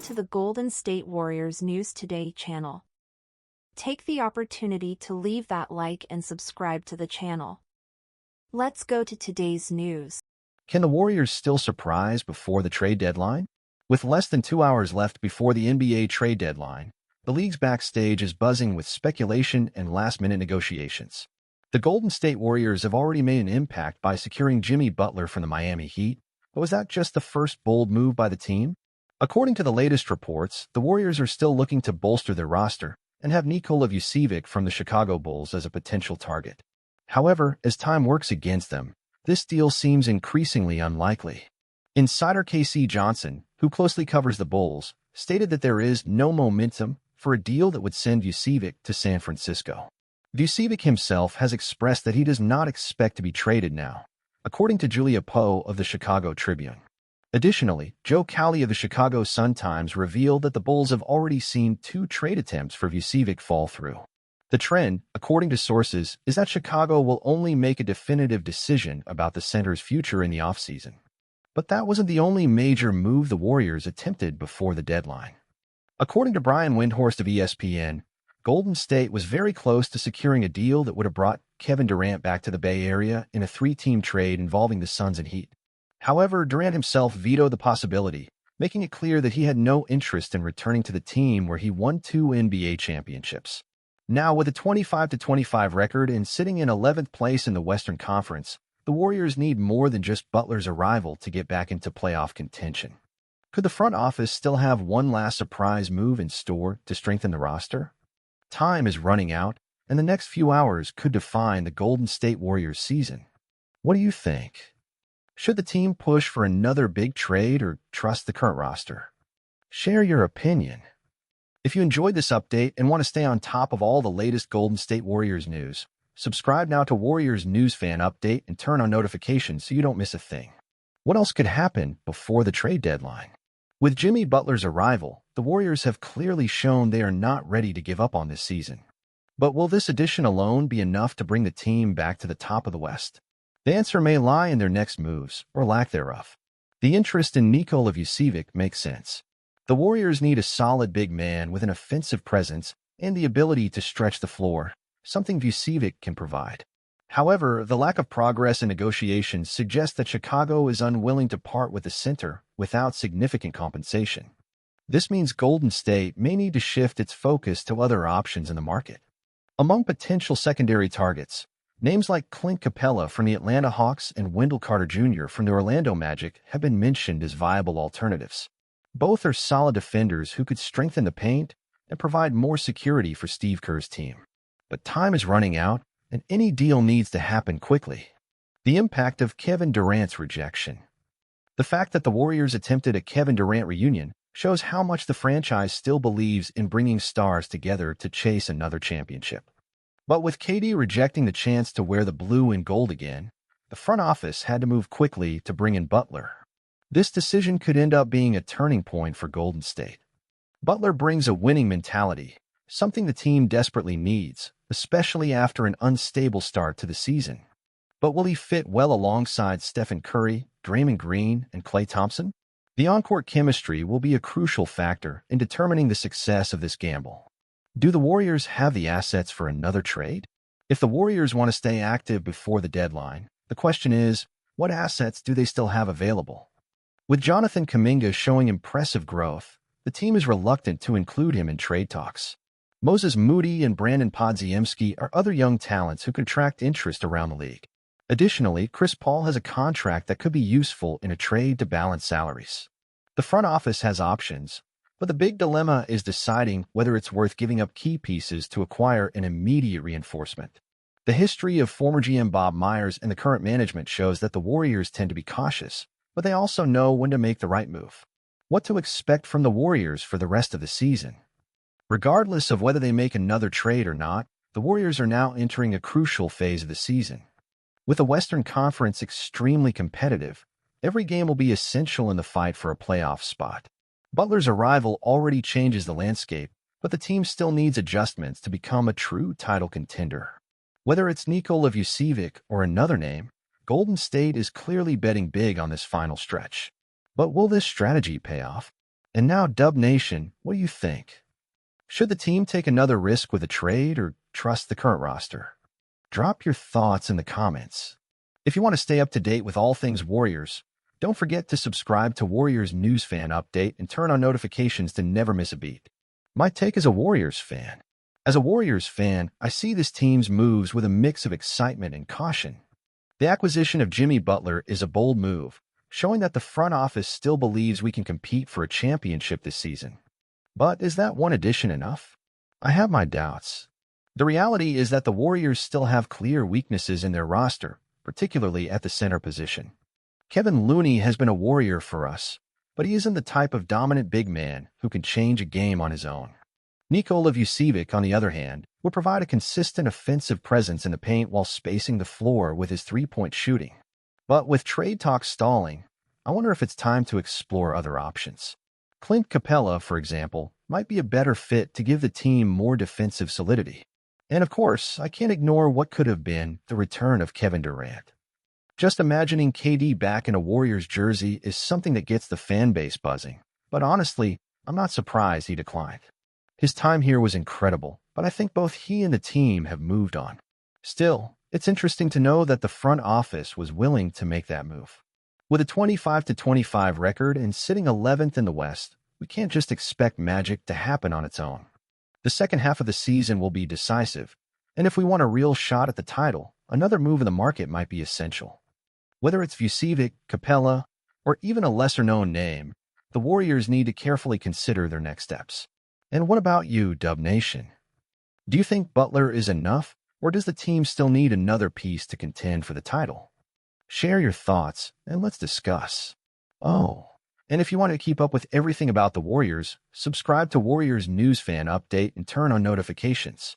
to the Golden State Warriors News Today channel. Take the opportunity to leave that like and subscribe to the channel. Let's go to today's news. Can the Warriors still surprise before the trade deadline? With less than 2 hours left before the NBA trade deadline, the league's backstage is buzzing with speculation and last-minute negotiations. The Golden State Warriors have already made an impact by securing Jimmy Butler from the Miami Heat, but was that just the first bold move by the team? According to the latest reports, the Warriors are still looking to bolster their roster and have Nikola Vucevic from the Chicago Bulls as a potential target. However, as time works against them, this deal seems increasingly unlikely. Insider KC Johnson, who closely covers the Bulls, stated that there is no momentum for a deal that would send Vucevic to San Francisco. Vucevic himself has expressed that he does not expect to be traded now, according to Julia Poe of the Chicago Tribune. Additionally, Joe Cowley of the Chicago Sun-Times revealed that the Bulls have already seen 2 trade attempts for Vucevic fall through. The trend, according to sources, is that Chicago will only make a definitive decision about the center's future in the offseason. But that wasn't the only major move the Warriors attempted before the deadline. According to Brian Windhorst of ESPN, Golden State was very close to securing a deal that would have brought Kevin Durant back to the Bay Area in a 3-team trade involving the Suns and Heat. However, Durant himself vetoed the possibility, making it clear that he had no interest in returning to the team where he won 2 NBA championships. Now, with a 25-25 record and sitting in 11th place in the Western Conference, the Warriors need more than just Butler's arrival to get back into playoff contention. Could the front office still have one last surprise move in store to strengthen the roster? Time is running out, and the next few hours could define the Golden State Warriors season. What do you think? Should the team push for another big trade or trust the current roster? Share your opinion. If you enjoyed this update and want to stay on top of all the latest Golden State Warriors news, subscribe now to Warriors News Fan Update and turn on notifications so you don't miss a thing. What else could happen before the trade deadline? With Jimmy Butler's arrival, the Warriors have clearly shown they are not ready to give up on this season. But will this addition alone be enough to bring the team back to the top of the West? The answer may lie in their next moves, or lack thereof. The interest in Nikola Vucevic makes sense. The Warriors need a solid big man with an offensive presence and the ability to stretch the floor, something Vucevic can provide. However, the lack of progress in negotiations suggests that Chicago is unwilling to part with the center without significant compensation. This means Golden State may need to shift its focus to other options in the market. Among potential secondary targets, names like Clint Capella from the Atlanta Hawks and Wendell Carter Jr. from the Orlando Magic have been mentioned as viable alternatives. Both are solid defenders who could strengthen the paint and provide more security for Steve Kerr's team. But time is running out, and any deal needs to happen quickly. The impact of Kevin Durant's rejection. The fact that the Warriors attempted a Kevin Durant reunion shows how much the franchise still believes in bringing stars together to chase another championship. But with KD rejecting the chance to wear the blue and gold again, the front office had to move quickly to bring in Butler. This decision could end up being a turning point for Golden State. Butler brings a winning mentality, something the team desperately needs, especially after an unstable start to the season. But will he fit well alongside Stephen Curry, Draymond Green, and Klay Thompson? The on-court chemistry will be a crucial factor in determining the success of this gamble. Do the Warriors have the assets for another trade? If the Warriors want to stay active before the deadline, the question is, what assets do they still have available? With Jonathan Kuminga showing impressive growth, the team is reluctant to include him in trade talks. Moses Moody and Brandon Podziemski are other young talents who can attract interest around the league. Additionally, Chris Paul has a contract that could be useful in a trade to balance salaries. The front office has options, but the big dilemma is deciding whether it's worth giving up key pieces to acquire an immediate reinforcement. The history of former GM Bob Myers and the current management shows that the Warriors tend to be cautious, but they also know when to make the right move. What to expect from the Warriors for the rest of the season? Regardless of whether they make another trade or not, the Warriors are now entering a crucial phase of the season. With the Western Conference extremely competitive, every game will be essential in the fight for a playoff spot. Butler's arrival already changes the landscape, but the team still needs adjustments to become a true title contender. Whether it's Nikola Vucevic or another name, Golden State is clearly betting big on this final stretch. But will this strategy pay off? And now, Dub Nation, what do you think? Should the team take another risk with a trade or trust the current roster? Drop your thoughts in the comments. If you want to stay up to date with all things Warriors, don't forget to subscribe to Warriors News Fan Update and turn on notifications to never miss a beat. My take as a Warriors fan. As a Warriors fan, I see this team's moves with a mix of excitement and caution. The acquisition of Jimmy Butler is a bold move, showing that the front office still believes we can compete for a championship this season. But is that one addition enough? I have my doubts. The reality is that the Warriors still have clear weaknesses in their roster, particularly at the center position. Kevin Looney has been a Warrior for us, but he isn't the type of dominant big man who can change a game on his own. Nikola Vucevic, on the other hand, will provide a consistent offensive presence in the paint while spacing the floor with his three-point shooting. But with trade talks stalling, I wonder if it's time to explore other options. Clint Capella, for example, might be a better fit to give the team more defensive solidity. And of course, I can't ignore what could have been the return of Kevin Durant. Just imagining KD back in a Warriors jersey is something that gets the fan base buzzing. But honestly, I'm not surprised he declined. His time here was incredible, but I think both he and the team have moved on. Still, it's interesting to know that the front office was willing to make that move. With a 25-25 record and sitting 11th in the West, we can't just expect magic to happen on its own. The second half of the season will be decisive, and if we want a real shot at the title, another move in the market might be essential. Whether it's Vucevic, Capella, or even a lesser-known name, the Warriors need to carefully consider their next steps. And what about you, Dub Nation? Do you think Butler is enough, or does the team still need another piece to contend for the title? Share your thoughts, and let's discuss. Oh, and if you want to keep up with everything about the Warriors, subscribe to Warriors News Fan Update and turn on notifications.